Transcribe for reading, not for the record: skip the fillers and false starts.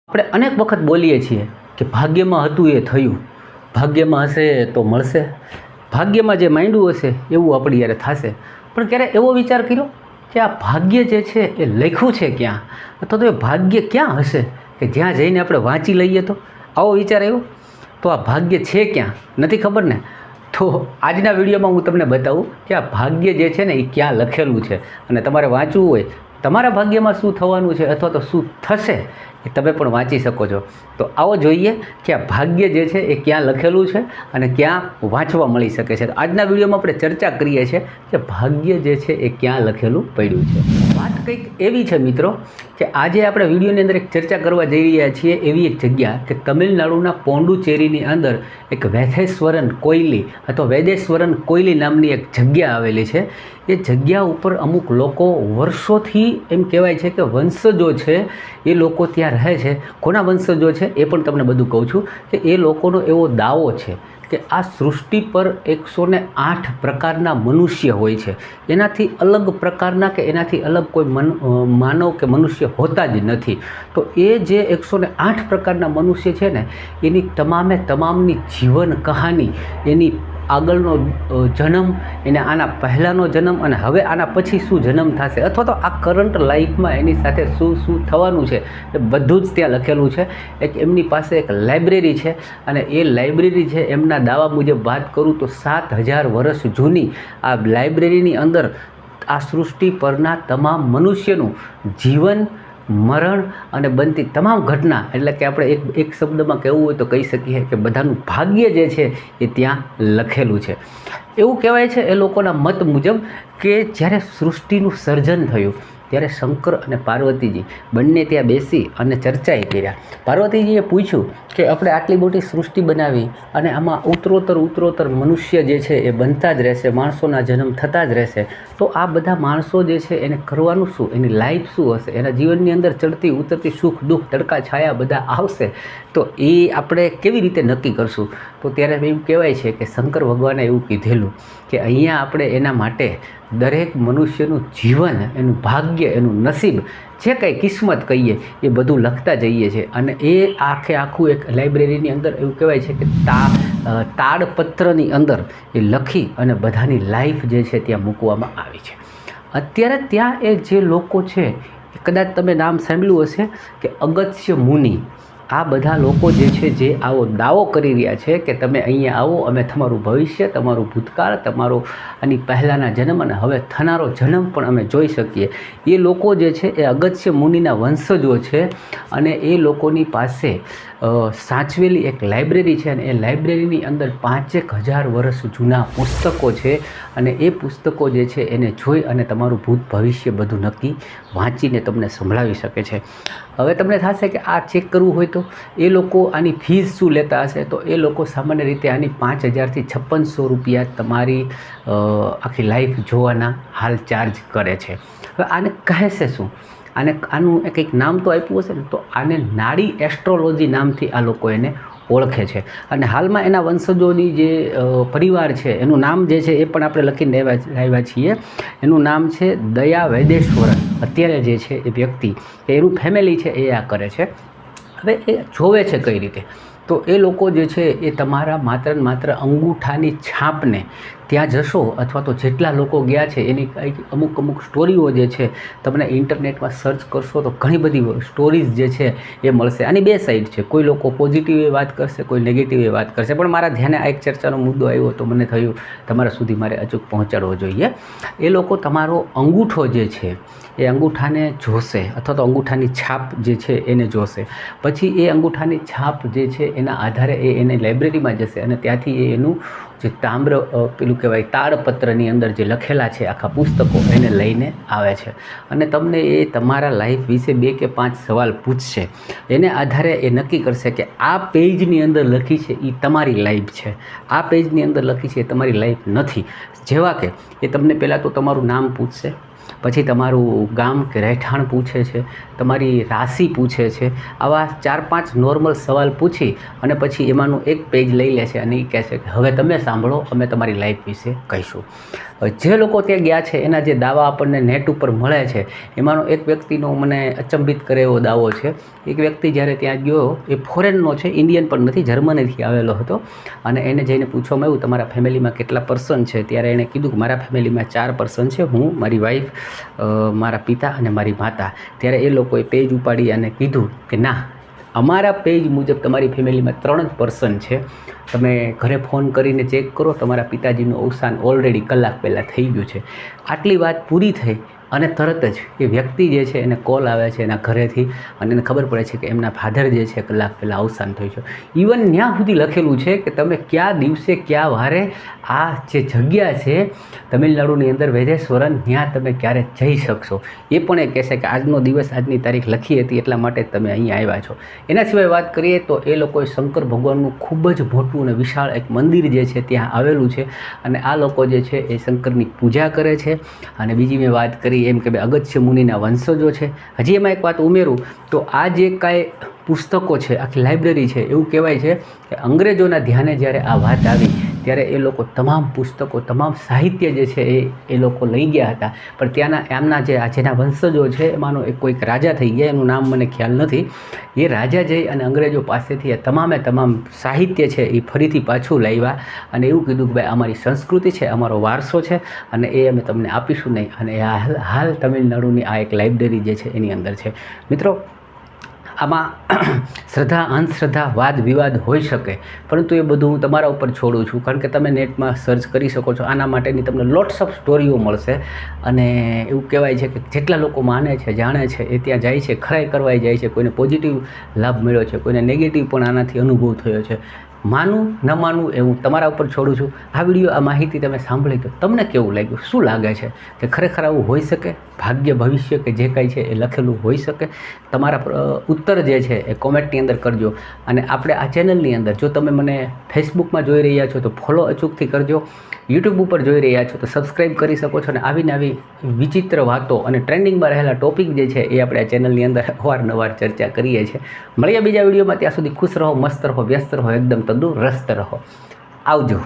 આપણે અનેક વખત બોલીએ છીએ કે ભાગ્યમાં હતું એ થયું, ભાગ્યમાં હશે તો મળશે, ભાગ્યમાં જે માંડ્યું હશે એવું આપણી યારે થશે. પણ ક્યારે એવો વિચાર કર્યો કે આ ભાગ્ય જે છે એ લખ્યું છે ક્યાં, અથવા તો એ ભાગ્ય ક્યાં હશે કે જ્યાં જઈને આપણે વાંચી લઈએ? તો આવો વિચાર આવ્યો. તો આ ભાગ્ય છે ક્યાં નથી ખબર ને. તો આજના વિડીયોમાં હું તમને બતાવું કે આ ભાગ્ય જે છે ને એ ક્યાં લખેલું છે, અને તમારે વાંચવું હોય તમારા ભાગ્યમાં શું થવાનું છે અથવા તો શું થશે એ તમે પણ વાંચી શકો છો. તો આવો જોઈએ કે આ ભાગ્ય જે છે એ ક્યાં લખેલું છે અને ક્યાં વાંચવા મળી શકે છે. તો આજના વિડીયોમાં આપણે ચર્ચા કરીએ છીએ કે ભાગ્ય જે છે એ ક્યાં લખેલું પડ્યું છે. વાત કંઈક એવી છે મિત્રો કે આજે આપણે વિડીયોની અંદર એક ચર્ચા કરવા જઈ રહ્યા છીએ એવી એક જગ્યા કે તમિલનાડુના પોંડુચેરીની અંદર એક વેદેશ્વરન કોયલી અથવા વેદેશ્વરન કોયલી નામની એક જગ્યા આવેલી છે. એ જગ્યા ઉપર અમુક લોકો વર્ષોથી એમ કહેવાય છે કે વંશજો છે એ લોકો ત્યાં રહે છે. કોના વંશજો છે એ પણ તમને બધું કહું છું કે એ લોકોનો એવો દાવો છે કે આ સૃષ્ટિ પર 108 પ્રકારના મનુષ્ય હોય છે. એનાથી અલગ પ્રકારના કે એનાથી અલગ કોઈ માનવ કે મનુષ્ય હોતા જ નથી. તો એ જે 108 પ્રકારના મનુષ્ય છે ને એની તમામની જીવન કહાની, એની આગળનો જન્મ, એને આના પહેલાંનો જન્મ અને હવે આના પછી શું જન્મ થશે, અથવા તો આ કરંટ લાઈફમાં એની સાથે શું થવાનું છે એ બધું જ ત્યાં લખેલું છે. એમની પાસે એક લાઇબ્રેરી છે અને એ લાઇબ્રેરી છે એમના દાવા મુજબ વાત કરું તો 7000 વર્ષ જૂની આ લાઇબ્રેરીની અંદર આ સૃષ્ટિ પરના તમામ મનુષ્યનું જીવન, મરણ અને બનતી તમામ ઘટના, એટલે કે આપણે એક શબ્દમાં કહેવું હોય તો કહી શકીએ કે બધાનું ભાગ્ય જે છે એ ત્યાં લખેલું છે. એવું કહેવાય છે એ લોકોના મત મુજબ કે જ્યારે સૃષ્ટિનું સર્જન થયું ત્યારે શંકર અને પાર્વતીજી બંને ત્યાં બેસી અને ચર્ચાએ કર્યા. પાર્વતીજીએ પૂછ્યું કે આપણે આટલી મોટી સૃષ્ટિ બનાવી અને આમાં ઉત્તરોત્તર મનુષ્ય જે છે એ બનતા જ રહેશે, માણસોના જન્મ થતા જ રહેશે, તો આ બધા માણસો જે છે એને કરવાનું શું, એની લાઈફ શું હશે, એના જીવનની અંદર ચડતી ઉતરતી સુખ દુઃખ તડકા છાયા બધા આવશે, તો એ આપણે કેવી રીતે નક્કી કરશું? તો ત્યારે એવું કહેવાય છે કે શંકર ભગવાને એવું કીધેલું કે અહીંયા આપણે એના માટે દરેક મનુષ્યનું જીવન, એનું ભાગ્ય, એનું નસીબ, જે કંઈ કિસ્મત કહીએ એ બધું લખતા જઈએ છીએ. અને એ આખું એક લાઇબ્રેરીની અંદર એવું કહેવાય છે કે તાડપત્રની અંદર એ લખી અને બધાની લાઈફ જે છે ત્યાં મૂકવામાં આવી છે. અત્યારે ત્યાં એ જે લોકો છે એ કદાચ તમે નામ સાંભળ્યું હશે કે અગસ્ત્ય મુનિ. આ બધા લોકો જે છે જે આવો દાવો કરી રહ્યા છે કે તમે અહીંયા આવો, અમે તમારું ભવિષ્ય, તમારું ભૂતકાળ, તમારો આની પહેલાંના જન્મ અને હવે થનારો જન્મ પણ અમે જોઈ શકીએ. એ લોકો જે છે એ અગસ્ત્ય મુનિના વંશજો છે અને એ લોકોની પાસે સાચવેલી એક લાઇબ્રેરી છે અને એ લાઇબ્રેરીની અંદર 5000 વર્ષ જૂના પુસ્તકો છે અને એ પુસ્તકો જે છે એને જોઈ અને તમારું ભૂત ભવિષ્ય બધું નક્કી વાંચીને તમને સંભળાવી શકે છે. હવે તમને થશે કે આ ચેક કરવું હોય તો એ લોકો આની ફીસ શું લેતા હશે? તો એ લોકો સામાન્ય રીતે આની 5000 થી 5600 રૂપિયા તમારી આખી લાઈફ જોવાના હાલ ચાર્જ કરે છે. હવે આને કહે છે શું? આનું કંઈક નામ તો આપ્યું હશે ને, તો આને નાડી એસ્ટ્રોલોજી નામથી આ લોકો એને ઓળખે છે. અને હાલમાં એના વંશજોની જે પરિવાર છે એનું નામ જે છે એ પણ આપણે લખીને લાવ્યા છીએ. એનું નામ છે દયા વેદેશ્વરન. અત્યારે જે છે એ વ્યક્તિ, એનું ફેમિલી છે એ આ કરે છે. હવે એ જોવે છે કઈ રીતે? તો એ લોકો જે છે એ તમારા માત્ર અંગૂઠાની છાપને ત્યાં જશો અથવા તો જેટલા લોકો ગયા છે એની કંઈક અમુક સ્ટોરીઓ જે છે તમને ઇન્ટરનેટમાં સર્ચ કરશો તો ઘણી બધી સ્ટોરીઝ જે છે એ મળશે. આની બે સાઈડ છે, કોઈ લોકો પોઝિટિવ એ વાત કરશે, કોઈ નેગેટિવ એ વાત કરશે. પણ મારા ધ્યાને આ એક ચર્ચાનો મુદ્દો આવ્યો તો મને થયું તમારા સુધી મારે અચૂક પહોંચાડવો જોઈએ. એ લોકો તમારો અંગૂઠો જે છે એ અંગૂઠાને જોશે અથવા તો અંગૂઠાની છાપ જે છે એને જોશે. પછી એ અંગૂઠાની છાપ જે છે એના આધારે એ એને લાઇબ્રેરીમાં જશે અને ત્યાંથી એ એનું જે પેલું કહેવાય તાડપત્રની અંદર જે લખેલા છે આખા પુસ્તકો એને લઈને આવે છે અને તમને એ તમારા લાઈફ વિશે 2 કે 5 સવાલ પૂછશે. એને આધારે એ નક્કી કરશે કે આ પેજની અંદર લખી છે એ તમારી લાઈફ છે, આ પેજની અંદર લખી છે એ તમારી લાઈફ નથી. જેવા કે એ તમને પહેલાં તો તમારું નામ પૂછશે, પછી તમારું ગામ કે રહેઠાણ પૂછે છે, તમારી રાશિ પૂછે છે. આવા 4-5 નોર્મલ સવાલ પૂછી અને પછી એમાંનું એક પેજ લઈ લે છે અને એ કહે છે કે હવે તમે સાંભળો, અમે તમારી લાઈફ વિશે કહીશું. જે લોકો ત્યાં ગયા છે એના જે દાવા આપણને નેટ ઉપર મળે છે એમાંનો એક વ્યક્તિનો મને અચંબિત કરે એવો દાવો છે. એક વ્યક્તિ જ્યારે ત્યાં ગયો એ ફોરેનનો છે, ઇન્ડિયન પણ નથી, જર્મનીથી આવેલો હતો અને એને જઈને પૂછવામાં આવ્યું તમારા ફેમિલીમાં કેટલા પર્સન છે, ત્યારે એણે કીધું કે મારા ફેમિલીમાં 4 પર્સન છે, હું, મારી વાઈફ, મારા પિતા અને મારી માતા. ત્યારે એ લોકોએ પેજ ઉપાડી અને કીધું કે ના, અમારા પેજ મુજબ તમારી ફેમિલીમાં 3 જ પર્સન છે, તમે ઘરે ફોન કરીને ચેક કરો, તમારા પિતાજીનું અવસાન ઓલરેડી કલાક પહેલાં થઈ ગયું છે. આટલી વાત પૂરી થઈ અને તરત જ એ વ્યક્તિ જે છે એને કોલ આવે છે એના ઘરેથી અને એને ખબર પડે છે કે એમના ફાધર જે છે કલાક પહેલાં અવસાન થયું છે. ઇવન ત્યાં સુધી લખેલું છે કે તમે કયા દિવસે કયા વારે આ જે જગ્યા છે તમિલનાડુની અંદર વેદેશ્વરન, ત્યાં તમે ક્યારે જઈ શકશો. એ પણ એ કહેશે કે આજનો દિવસ, આજની તારીખ લખી હતી એટલા માટે તમે અહીંયા આવ્યા છો. એના સિવાય વાત કરીએ તો એ લોકોએ શંકર ભગવાનનું ખૂબ જ મોટું અને વિશાળ એક મંદિર જે છે ત્યાં આવેલું છે અને આ લોકો જે છે એ શંકરની પૂજા કરે છે. અને બીજી મેં વાત કરી એમ કે ભાઈ અગસ્ત્ય મુનિના વંશજો છે. હજી એમાં એક વાત ઉમેરું તો આ જે કાંઈ પુસ્તકો છે, આખી લાઇબ્રેરી છે, એવું કહેવાય છે કે અંગ્રેજોના ધ્યાને જ્યારે આ વાત આવી ત્યારે એ લોકો તમામ પુસ્તકો, તમામ સાહિત્ય જે છે એ લોકો લઈ ગયા હતા. પણ ત્યાંના એમના જેના વંશજો છે એમાંનો એક કોઈક રાજા થઈ ગયા, એનું નામ મને ખ્યાલ નથી. એ રાજા જઈ અને અંગ્રેજો પાસેથી એ તમામ સાહિત્ય છે એ ફરીથી પાછું લાવ્યા અને એવું કીધું કે ભાઈ અમારી સંસ્કૃતિ છે, અમારો વારસો છે અને એ અમે તમને આપીશું નહીં. અને હાલ તમિલનાડુની આ એક લાઇબ્રેરી જે છે એની અંદર છે. મિત્રો, આમાં શ્રદ્ધા, અંધશ્રદ્ધા, વાદ વિવાદ હોઈ શકે, પરંતુ એ બધું હું તમારા ઉપર છોડું છું, કારણ કે તમે નેટમાં સર્ચ કરી શકો છો. આના માટેની તમને લોટ્સ ઓફ સ્ટોરીઓ મળશે અને એવું કહેવાય છે કે જેટલા લોકો માને છે, જાણે છે, એ ત્યાં જાય છે, ખરાઈ કરવાઈ જાય છે. કોઈને પોઝિટિવ લાભ મળ્યો છે, કોઈને નેગેટિવ પણ આનાથી અનુભવ થયો છે. માનું ન માનવું એ હું તમારા ઉપર છોડું છું. આ વિડીયો, આ માહિતી તમે સાંભળી તો તમને કેવું લાગ્યું? શું લાગે છે કે ખરેખર આવું હોઈ શકે? ભાગ્ય, ભવિષ્ય કે જે કાંઈ છે એ લખેલું હોઈ શકે? તમારા ઉત્તર જે છે એ કોમેન્ટની અંદર કરજો. અને આપણે આ ચેનલની અંદર જો તમે મને ફેસબુકમાં જોઈ રહ્યા છો તો ફોલો અચૂકથી કરજો. યુટ્યુબ ઉપર જોઈ રહ્યા છો તો સબસ્ક્રાઈબ કરી શકો છો. અને આવી વિચિત્ર વાતો અને ટ્રેન્ડિંગમાં રહેલા ટોપિક જે છે એ આપણે આ ચેનલની અંદર અવારનવાર ચર્ચા કરીએ છીએ. મળીએ બીજા વિડીયોમાં. ત્યાં સુધી ખુશ રહો, મસ્ત રહો, વ્યસ્ત રહો, એકદમ તંદુરસ્ત રહો. આવજો.